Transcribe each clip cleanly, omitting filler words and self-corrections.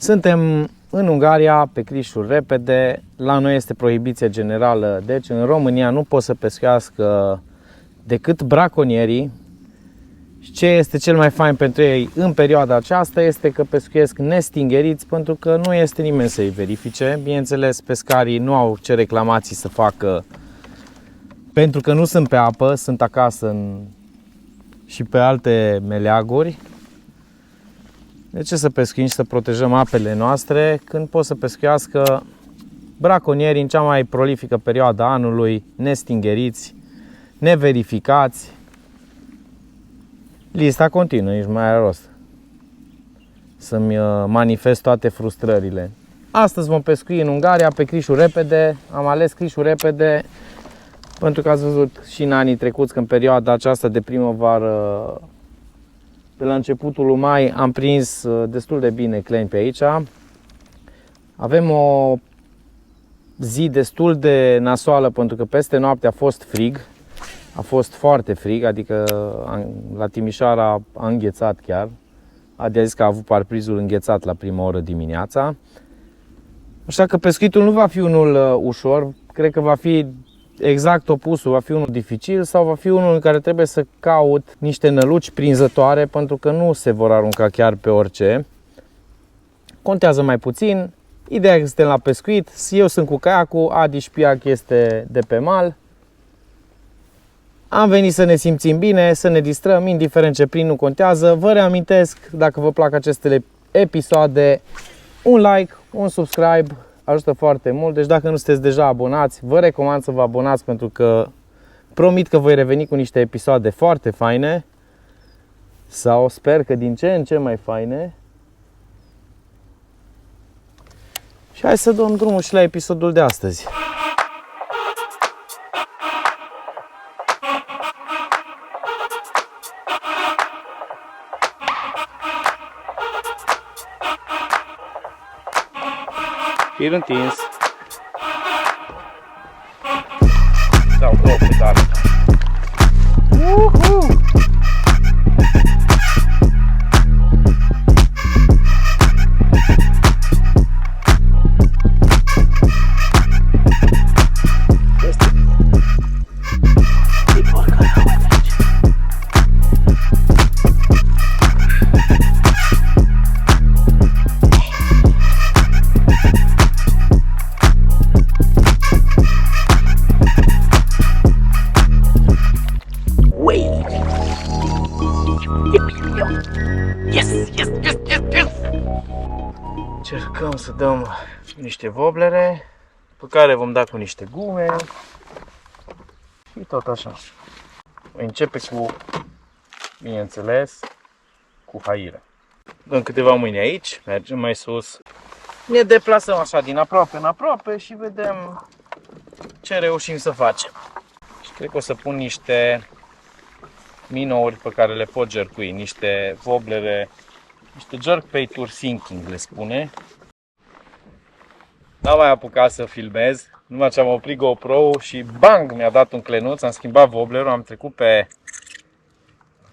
Suntem în Ungaria, pe crișuri repede, la noi este prohibiție generală, deci în România nu pot să pescuiască decât braconierii. Și ce este cel mai fain pentru ei în perioada aceasta este că pescuiesc nestingheriți, pentru că nu este nimeni să-i verifice. Bineînțeles, pescarii nu au ce reclamații să facă pentru că nu sunt pe apă, sunt acasă și pe alte meleaguri. De ce să pescuim și să protejăm apele noastre când pot să pescuiască braconierii în cea mai prolifică perioadă a anului, nestingheriți, neverificați? Lista continuă, nici mai are rost să-mi manifest toate frustrările. Astăzi vom pescui în Ungaria pe crișuri repede. Am ales crișuri repede pentru că ați văzut și în anii trecuți că în perioada aceasta de primăvară, pe la începutul lui mai, am prins destul de bine cleni pe aici. Avem o zi destul de nasoală pentru că peste noapte a fost frig. A fost foarte frig, adică la Timișoara a înghețat chiar. Adi a zis că a avut parprizul înghețat la prima oră dimineața. Așa că pescuitul nu va fi unul ușor, cred că va fi exact opusul, va fi unul dificil sau va fi unul în care trebuie să caut niște năluci prinzătoare pentru că nu se vor arunca chiar pe orice. Contează mai puțin, ideea e că suntem la pescuit, eu sunt cu caiacul, Adi Șpiac este de pe mal. Am venit să ne simțim bine, să ne distrăm, indiferent ce prind, nu contează. Vă reamintesc, dacă vă plac aceste episoade, un like, un subscribe, ajută foarte mult. Deci dacă nu sunteți deja abonați, vă recomand să vă abonați pentru că promit că voi reveni cu niște episoade foarte faine. Sau sper că din ce în ce mai faine. Și hai să dăm drumul și la episodul de astăzi. Fir întins. Dau două pedale. Încercăm să dăm niște voblere, pe care vom da cu niște gume și tot așa. Voi începe cu, bineînțeles, cu haire. Dăm câteva mâini aici, mergem mai sus. Ne deplasăm așa din aproape în aproape și vedem ce reușim să facem. Și cred că o să pun niște minouri pe care le pot jercui, niște voblere, niște jerkbait-uri sinking le spune. N-am mai apucat să filmez, numai ce am oprit GoPro și bang, mi-a dat un clenuț, am schimbat woblerul, am trecut pe,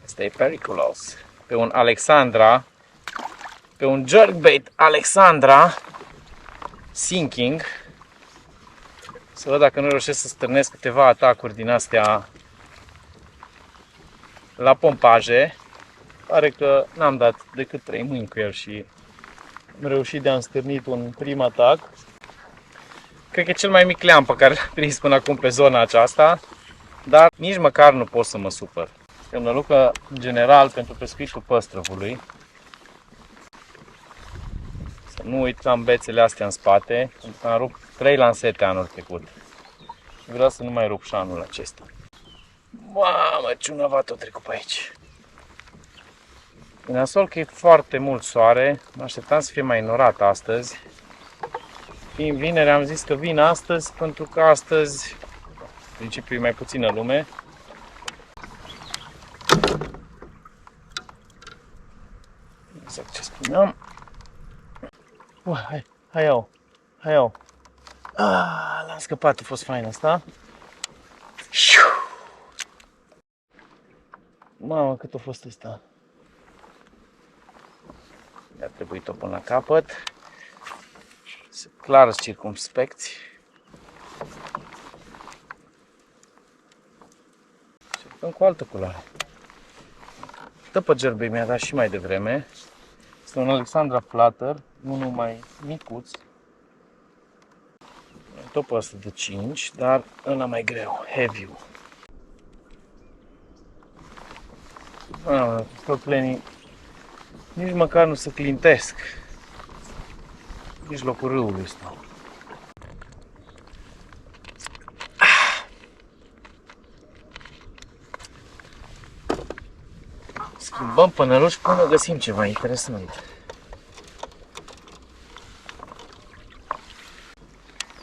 asta e periculos, pe un Alexandra, pe un jerkbait Alexandra sinking. Să văd dacă nu reușesc să stârnesc câteva atacuri din astea la pompaje. Pare că n-am dat decât 3 mâini cu el și am reușit de a stârnit un prim atac. Cred că e cel mai mic leam pe care l-am prins până acum pe zona aceasta, dar nici măcar nu pot să mă supăr. E un nălucă în general pentru pescuitul păstrăvului. Să nu uităm bețele astea în spate, pentru că am rupt 3 lansete anul trecut. Și vreau să nu mai rup și anul acesta. Mamă, ce un avat a trecut pe aici. E nasol că e foarte mult soare, mă așteptam să fie mai norat astăzi. Fiind vineri, am zis că vin astăzi, pentru că astăzi, în principiu, e mai puțină lume. Exact ce spuneam. Hai iau. L-am scăpat, a fost fain asta. Mamă, cât a fost ăsta. Mi-a trebuit-o până la capăt. clar circumspecți. Și acum cu altă culoare. După gerbei mi-a dat și mai devreme. Este un Alexandra Flutter, unul mai micuț. Tot pe ăsta de 5, dar ăla mai greu, heavy-ul. Stoclenii nici măcar nu se clintesc. Nici locul râului stau. Schimbăm pânăluși până găsim ceva interesant.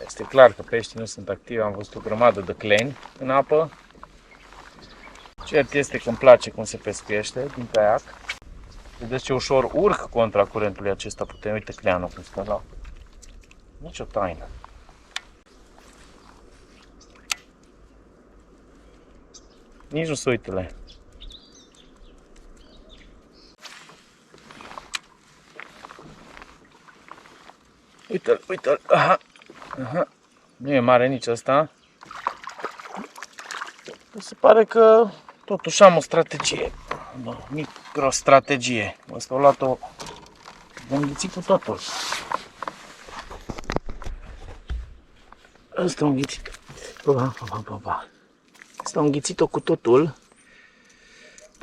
Este clar că peștii nu sunt activi, am văzut o grămadă de cleni în apă. Cert este că îmi place cum se pescuiește din caiac. Vedeți ce ușor urc contra curentului acesta putem. Uite cleanul cum stă la. Nici o taină. Nici nu se uită la ea. Uite-l, uite-l. Aha. Aha. Nu e mare nici ăsta. Se pare că totuși am o strategie. O microstrategie. Asta au luat-o. Am înghițit cu totul. Asta am înghițit. Asta am înghițit-o cu totul.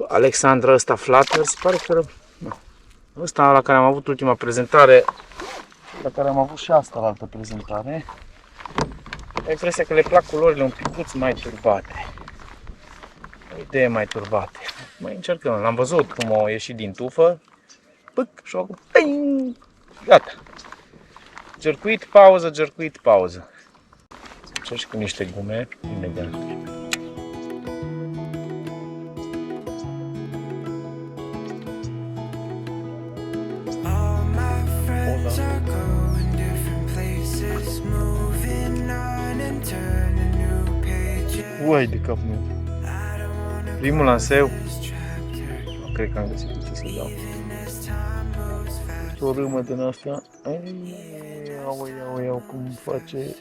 Alexandra ăsta Flutter. Se pare că ăsta la care am avut ultima prezentare, la care am avut și asta la altă prezentare. Am impresia că le plac culorile un picuț mai turbate. O idee mai turbate. Mai încercăm. L-am văzut cum a ieșit din tufă. Pâc, și acum, gata. Gercuit, pauză, gercuit, pauză. Să și cu niște gume, imediat. Uai de capul meu. Primul lanseu. Cred că am găsit ce să dau. O râmă din asta. Iau, cum face.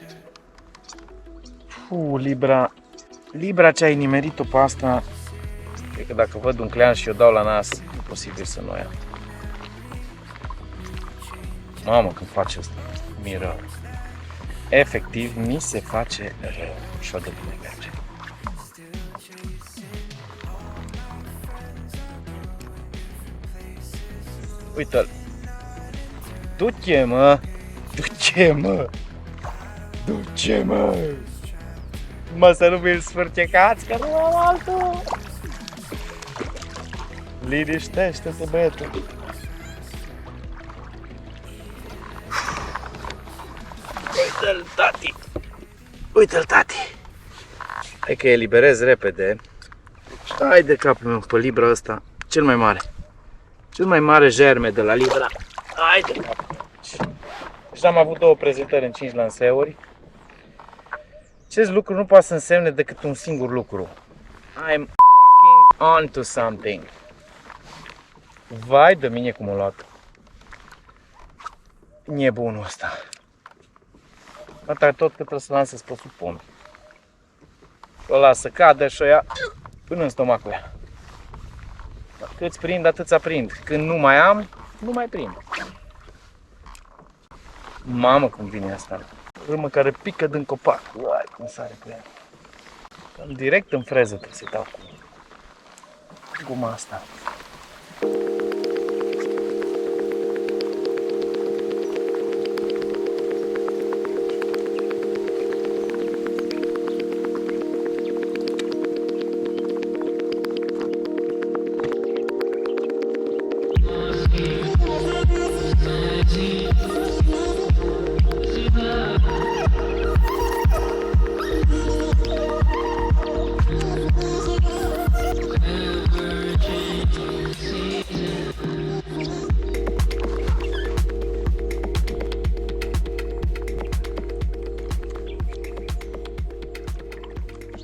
Libra ce ai nimerit-o pe asta. Cred că dacă văd un clean și o dau la nas, e posibil să nu o ia. Mamă, când face asta, mi-e rău. Efectiv, mi se face rău. Și-o de bine merge. Uite-l. Du-te, mă! Du-te, mă! Du-te, mă! Mă, să nu vi-l sfârcecați, că nu am altul! Liniștește-te, băietul! Uite-l, tati! Uite-l, tati! Hai că eliberez repede. Hai de capul meu, pe Libra ăsta, cel mai mare. Cel mai mare germe de la Libra. Hai de capul meu. Deja am avut 2 prezentări în 5 lanseuri. Acest lucru nu poate să însemne decât un singur lucru. I'm fucking on to something. Vai de mine cum o luat. Nebunul ăsta. Atâta tot că trebuie să lansez pe sub pom. O las să cadă și o ia până în stomacul ea. Cât prind, atâția prind. Când nu mai am, nu mai prind. Mamă cum vine asta. Râmă care pică din copac. Uai, cum sare pe ea. Direct în freză trebuie să-i dau cu guma asta.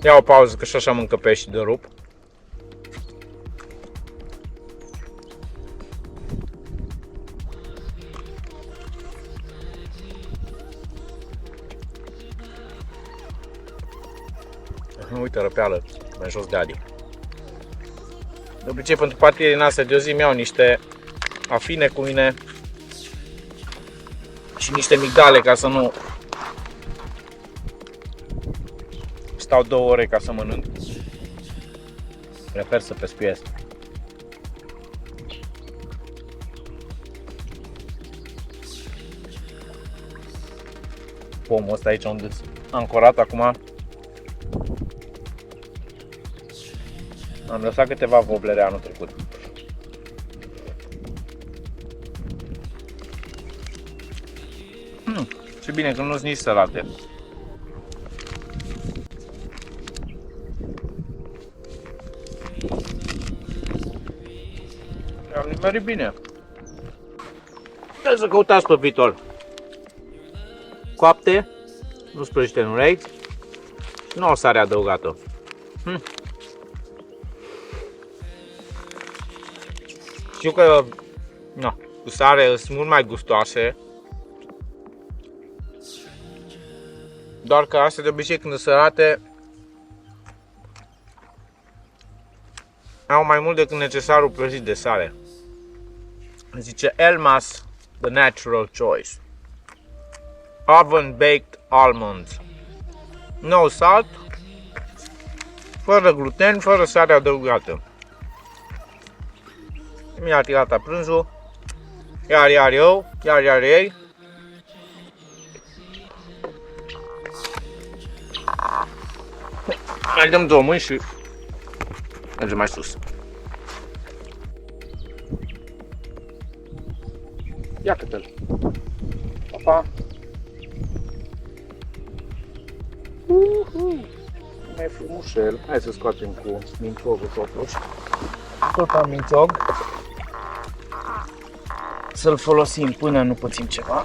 Ia o pauză că și așa mâncă pești de rup. Uite, răpeală, mai jos de Adi. De obicei, pentru partide din astea de o zi mi-au niște afine cu mine și niște migdale ca să nu stau 2 ore ca să mănânc. Prefer să pescuiesc. Pomul ăsta aici unde am ancorat acum. Am lăsat câteva voblere anul trecut. Ce bine că nu sunt nici sărate. Am nimerit bine. Trebuie să căutați pe viitor. Coapte, nu sprăjite în ulei, nu o sare adăugată. Știu că cu sare sunt mult mai gustoase, doar că astea de obicei când sunt sărate au mai mult decât necesarul prăjit de sare. Zice Elmas, the natural choice. Oven baked almonds. No salt, fără gluten, fără sare adăugată. Mi-a tirat prânzul, iar eu, iar ei. Mai dăm 2 mâini și mergem mai sus. Ia câte-l. Pa! Mai frumușel. Hai să scoatem cu mințogul totuși. Tot am mințog. Să-l folosim până nu pățim ceva.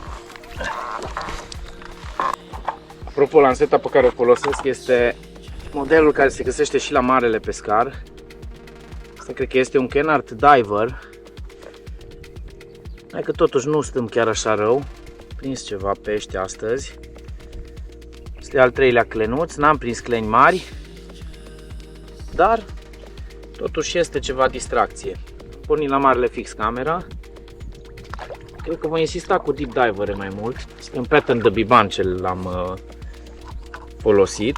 Apropo, lanseta pe care o folosesc este modelul care se găsește și la Marele Pescar. Asta cred că este un Kenhardt Diver. Hai că totuși nu stăm chiar așa rău. Prins ceva pește astăzi. Este al 3-lea clenuț, n-am prins cleni mari, dar totuși este ceva distracție. Pornim la marele fix camera. Cred că voi insista cu deep divere mai mult. Este un pattern de biban ce l-am folosit.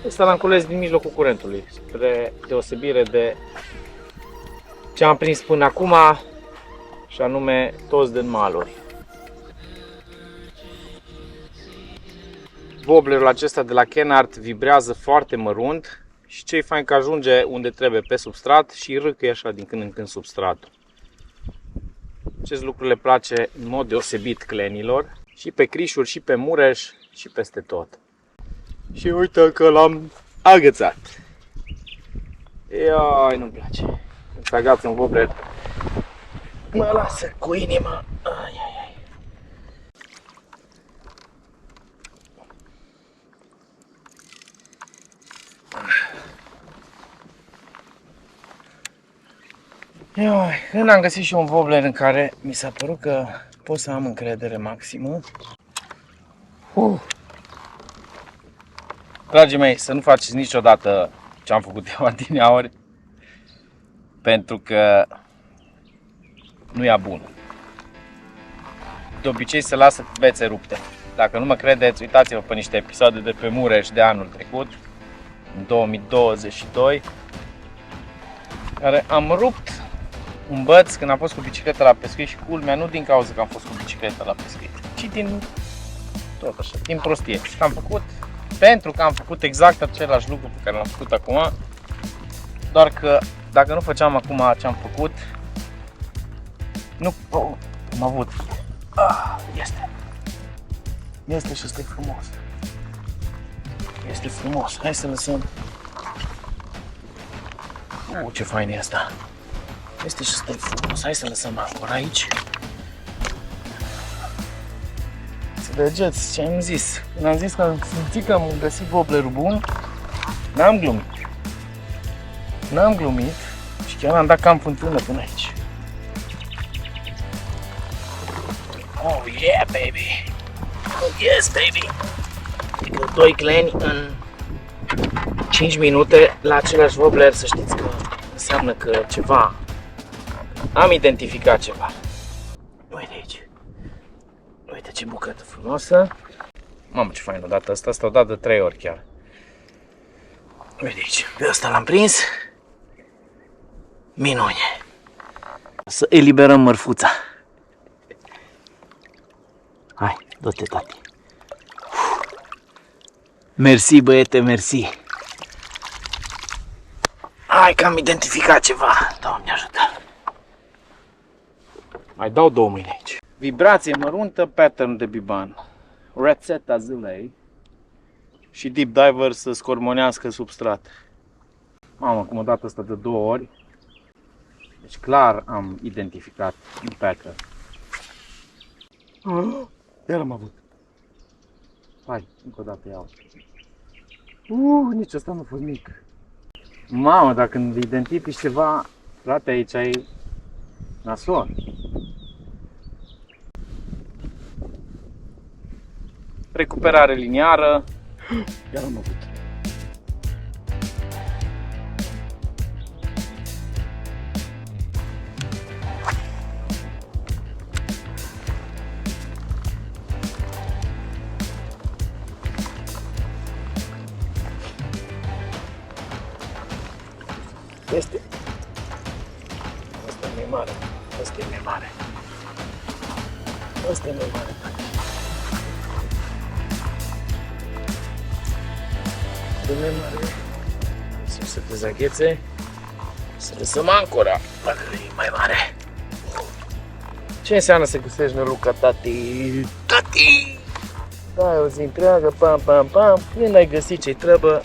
Ăsta l-am cules din mijlocul curentului, spre deosebire de ce am prins până acum, și anume toți din maluri. Wobblerul acesta de la Kenhardt vibrează foarte mărunt și ce-i fain că ajunge unde trebuie pe substrat și râcăie așa din când în când substratul. Acest lucru le place în mod deosebit clenilor, și pe crișuri, și pe mureș, și peste tot. Și uite că l-am agățat. Iai, nu-mi place. Când se agață un wobbler, mă lasă cu inima. Ai. Când am găsit și un wobbler în care mi s-a părut că pot să am încredere maximă. Dragii mei, să nu faceți niciodată ce am făcut eu adineauri, pentru că nu e bun. De obicei se lasă bețe rupte. Dacă nu mă credeți, uitați-vă pe niște episoade de pe Mureș de anul trecut, în 2022, care am rupt un băț când am fost cu bicicleta la pescuit și culmea nu din cauza că am fost cu bicicleta la pescuit, ci din tot așa, din prostie. Și am făcut pentru că am făcut exact același lucru pe care l-am făcut acum, doar că dacă nu făceam acum ce am făcut, nu am avut. Este și ăsta e frumos. Este frumos. Hai să lăsăm. Ce fain e asta. Este și ăsta e frumos. Hai să lăsăm acolo aici. Să vedeți ce am zis. Când am zis că am simțit că am găsit wobblerul bun, n-am glumit. N-am glumit și chiar am dat cam fântână până aici. Oh yeah, baby! Oh yes, baby! Adică 2 cleni în 5 minute la același wobbler, să știți că înseamnă că ceva, am identificat ceva. Uite aici, uite ce bucată frumoasă. Mamă, ce fain odată asta o dat de 3 ori chiar. Uite aici, pe ăsta l-am prins. Minune. Să eliberăm mărfuța. Hai, dă-te, tati. Mersi, băiete, mersi. Hai că am identificat ceva. Doamne ajută. Mai dau 2 mâini aici. Vibrație măruntă, pattern de biban. Rețeta zilei. Și deep diver să scormonească substrat. Mamă, cum o dată asta de 2 ori. Deci clar am identificat un pattern. Iar am avut. Hai, încă o dată iau. Nici ăsta nu a fost mic. Mamă, dacă când identifici ceva, frate, aici ai nasol. Recuperare liniară. Iar am avut. Este. Asta e mai mare. Asta e mai mare. Asta e mai mare. Asta e mai mare. Să dezaghețe. Să lăsăm ancora, dacă e mai mare. Ce înseamnă să găsești năluca, tati? Tati! Dai o zi întreagă, pam, pam, pam. Când ai găsit ce-i trebuie,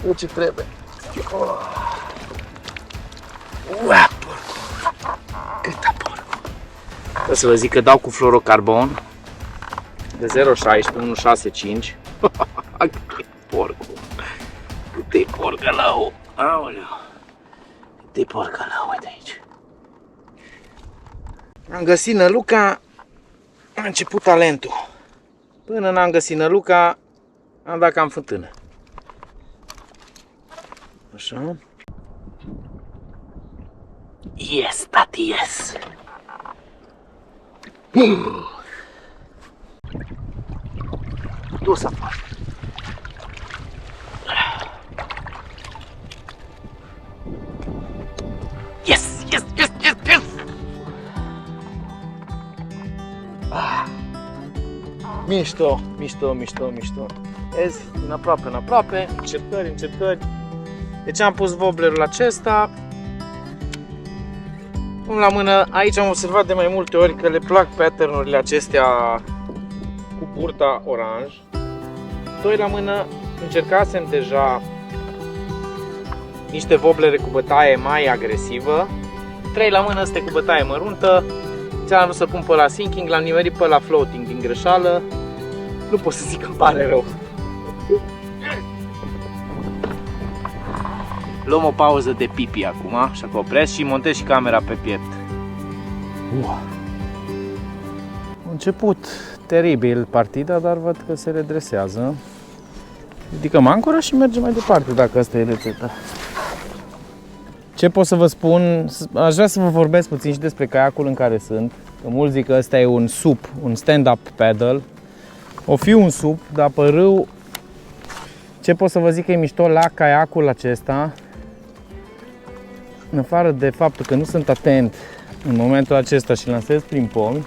e ce trebuie. Ua, porcu! Câta porcu! O să vă zic că dau cu fluorocarbon de 0,16, 1,65. Cât porcu! Cât-i porcălău! Aoleu! Cât-i porcălău, uite aici! Am găsit năluca, a început talentul. Până n-am găsit năluca, am dat cam fântână. Așa. Yes, tati, yes! Dus afară. Yes, yes, yes, yes, yes! Mișto, mișto, mișto, mișto. Vezi, în aproape, în aproape, încercări, încercări. Deci am pus wobblerul acesta. Unul la mână, aici am observat de mai multe ori că le plac pattern-urile acestea cu burta oranj. 2 la mână, încercasem deja niște wobblere cu bătaie mai agresivă. 3 la mână, este cu bătaie măruntă. Ți-am vrut să pun pe la sinking, l-am nimerit pe la floating din greșeală. Nu pot să zic că îmi pare rău. Luăm o pauză de pipi acum, așa că opresc și montez și camera pe piept. A început teribil partida, dar văd că se redresează. Ridicăm ancora și mergem mai departe, dacă asta e rețeta. Ce pot să vă spun? Aș vrea să vă vorbesc puțin și despre caiacul în care sunt. Că mulți zic că ăsta e un SUP, un stand-up paddle. O fi un SUP, dar pe râu, ce pot să vă zic că e mișto la caiacul acesta, în afară de faptul că nu sunt atent în momentul acesta și lansez prin pomi,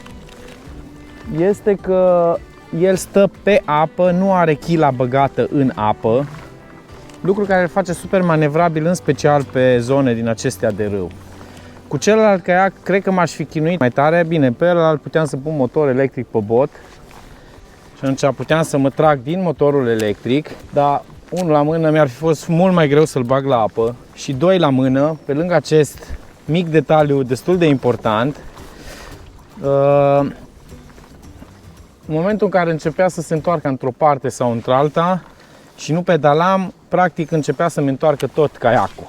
este că el stă pe apă, nu are chila băgată în apă, lucru care îl face super manevrabil, în special pe zone din acestea de râu. Cu celălalt caiac cred că m-aș fi chinuit mai tare. Bine, pe ălalt puteam să pun motor electric pe bot și atunci puteam să mă trag din motorul electric, dar unul la mână mi-ar fi fost mult mai greu să-l bag la apă și 2 la mână, pe lângă acest mic detaliu destul de important, în momentul în care începea să se întoarcă într-o parte sau într-alta și nu pedalam, practic începea să-mi întoarcă tot caiacul.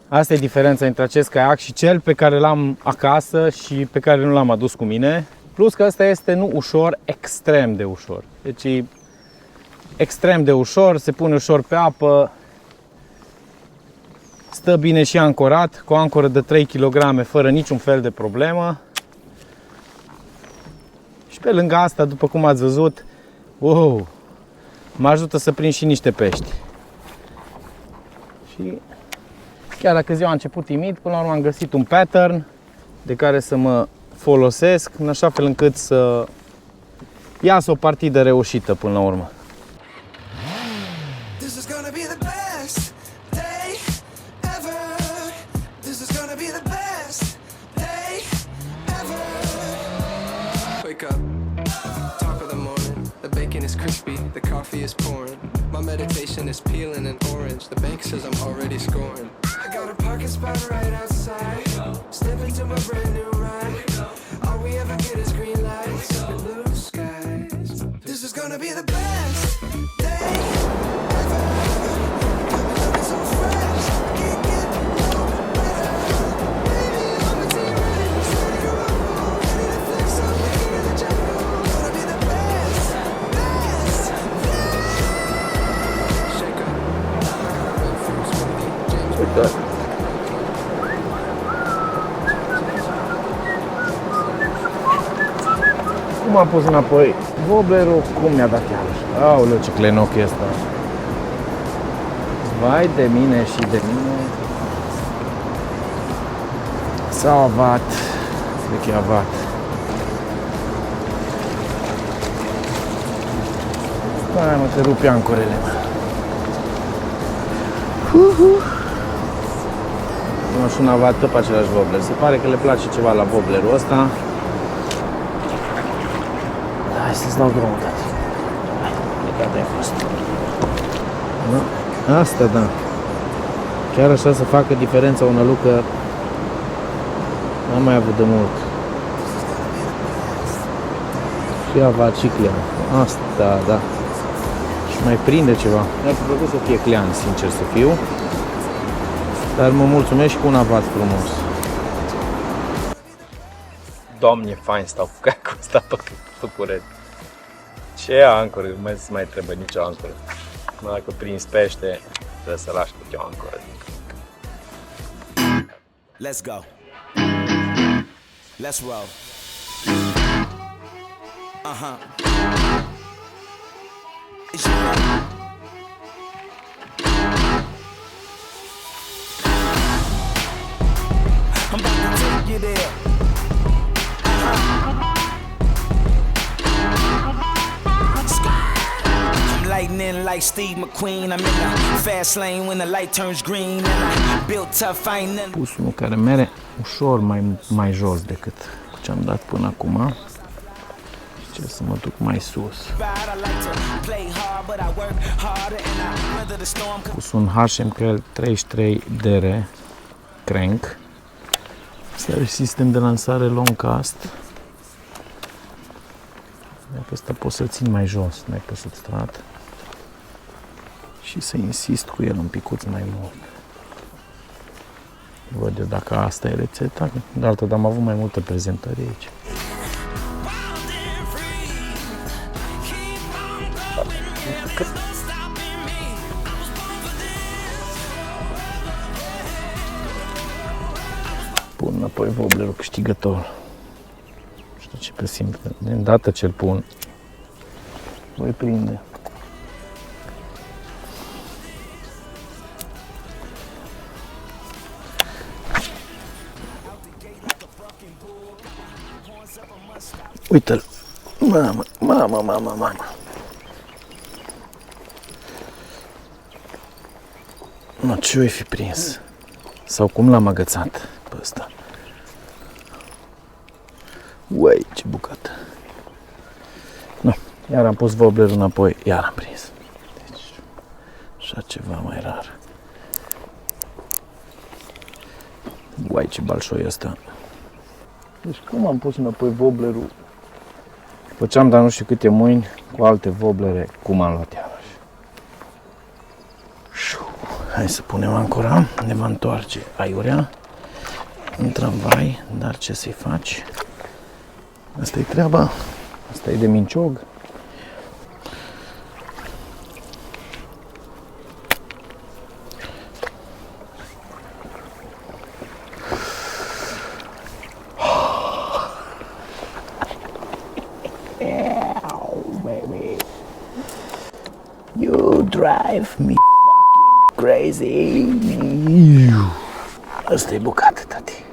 Asta e diferența între acest caiac și cel pe care l-am acasă și pe care nu l-am adus cu mine. Plus că ăsta este nu ușor, extrem de ușor. Deci e extrem de ușor, se pune ușor pe apă, stă bine și ancorat, cu o ancoră de 3 kg fără niciun fel de problemă. Și pe lângă asta, după cum ați văzut, wow, mă ajută să prind și niște pești. Și chiar dacă ziua a început timid, până la urmă am găsit un pattern de care să mă folosesc, în așa fel încât să iasă o partidă reușită până la urmă. The coffee is pouring. My meditation is peeling an orange. The bank says I'm already scoring. I got a parking spot right outside. Step into my brand new ride. All we ever get is green lights and blue skies. This is gonna be the best day ever. I'm looking so fresh. Can't get no better. Baby, I'm a team ready to set it up. Ready to flex up, looking in the jungle. Gonna be the best. Uite. Cum am pus înapoi wobblerul, cum mi-a dat iarăși. Aoleu, ce clenoc e ăsta. Vai de mine și de mine. S-a avat. Cred că e avat. Hai mă, te rupi ancorele, mă. Nu și un avat tot pe același wobbler. Se pare că le place ceva la wobblerul ăsta. Hai să-ți dau drumul, tati. Hai, plecat ai fost. Da? Asta, da. Chiar așa să facă diferența o nălucă. N-am mai avut de mult. Și avat și clean. Asta, da. Și mai prinde ceva. Mi-ar fi plăcut să fie clean, sincer să fiu. Dar mă mulțumesc și cu un avat frumos. Doamne, fain stau cu caiul ăsta pe curent. Ce ancoră? Nu mai trebuie nicio ancoră. Dacă prinzi pește, trebuie să lași cu o ancoră. Let's go. Let's roll. Is you ready? I'm about to take you there. I'm lightning like Steve McQueen. I'm in the fast lane when the light turns green. And I built tough, I ain't nothing. Pus unul care mere ușor mai jos decât ce am dat până acum. Ce să mă duc mai sus. Pus un HMKL 33DR crank. Este sistem de lansare long cast. Dacă ăsta pot să-l țin mai jos, mai pe substrat. Și să insist cu el un picuț mai mult. Văd eu dacă asta e rețeta. De altădată am avut mai multe prezentări aici. Pun înapoi wobblerul câștigător. Știu ce presimt că de îndată ce-l pun voi prinde. Uite-l! Mamă! No, ce o-i fi prins? Sau cum l-am agățat pe ăsta? Uai, ce bucată! No, iar am pus wobblerul înapoi, iar am prins. Deci, așa ceva mai rar. Uai, ce balșoi ăsta! Deci cum am pus înapoi wobblerul? Făceam, dar nu știu câte mâini, cu alte wobblere, cum am luat iarăși. Hai să punem ancora, ne va întoarce aiurea în tramvai, dar ce să-i faci? Asta e treaba. Asta e de minciog. You drive me fucking crazy. Asta e bucată, tati.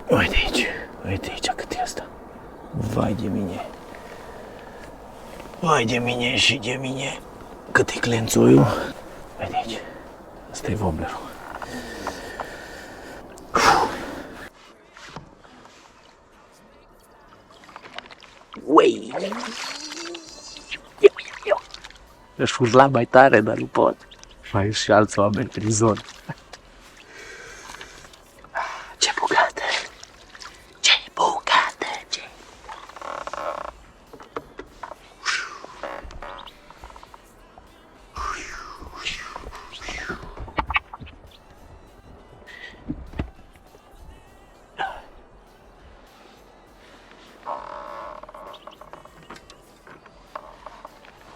Uite aici. Uite aici cât e asta. Vai de mine. Vai de mine și de mine. Cât e clențoiul. Uite aici. Asta e wobblerul. Ui. Aș urla mai tare, dar nu pot. Mai sunt și alți oameni prin zonă. Ce bucată! Ce bucată! Ce...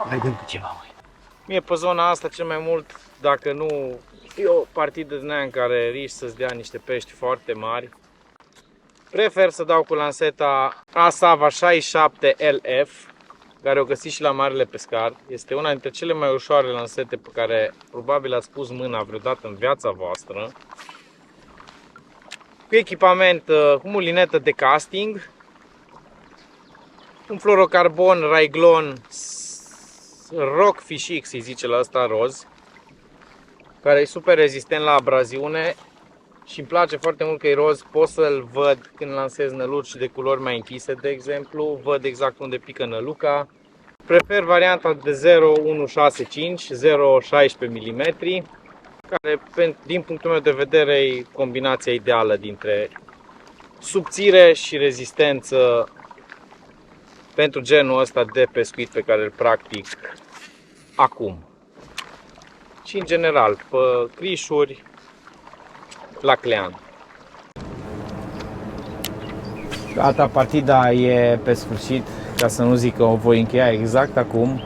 Mai dăm cu ceva, măi. Mie pe zona asta cel mai mult, dacă nu, e o partidă din aia în care riști să-ți dea niște pești foarte mari. Prefer să dau cu lanseta Asava 67 LF, care o găsiți și la Marele Pescar. Este una dintre cele mai ușoare lansete pe care probabil ați pus mâna vreodată în viața voastră. Cu echipament, cu mulinetă de casting, un fluorocarbon Raiglon Rockfish X, îi zice la ăsta roz, care e super rezistent la abraziune și îmi place foarte mult că e roz. Pot să-l văd când lansez năluci de culori mai închise, de exemplu, văd exact unde pică năluca. Prefer varianta de 0,165, 0,16 mm, care din punctul meu de vedere e combinația ideală dintre subțire și rezistență pentru genul ăsta de pescuit pe care îl practic acum. Și în general, pe crișuri, la clean. Gata, partida e pe sfârșit, ca să nu zic că o voi încheia exact acum.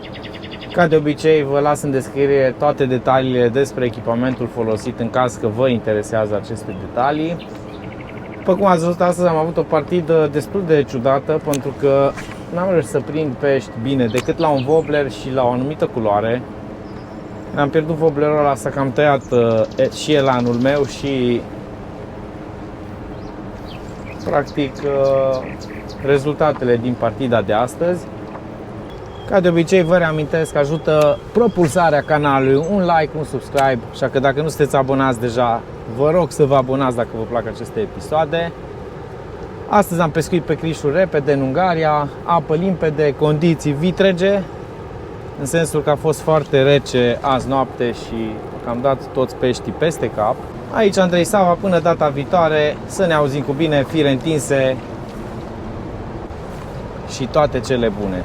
Ca de obicei, vă las în descriere toate detaliile despre echipamentul folosit în caz că vă interesează aceste detalii. După cum ați văzut, astăzi am avut o partidă destul de ciudată, pentru că n-am reușit să prind pești bine decât la un wobbler și la o anumită culoare. Am pierdut wobblerul ăla, s-a cam tăiat și elanul meu și practic rezultatele din partida de astăzi. Ca de obicei vă reamintesc că ajută propulsarea canalului, un like, un subscribe, așa că dacă nu sunteți abonați deja, vă rog să vă abonați dacă vă plac aceste episoade. Astăzi am pescuit pe crișuri repede în Ungaria, apă limpede, condiții vitrege, în sensul că a fost foarte rece azi noapte și am dat toți peștii peste cap. Aici Andrei Sava, până data viitoare, să ne auzim cu bine, fire întinse și toate cele bune.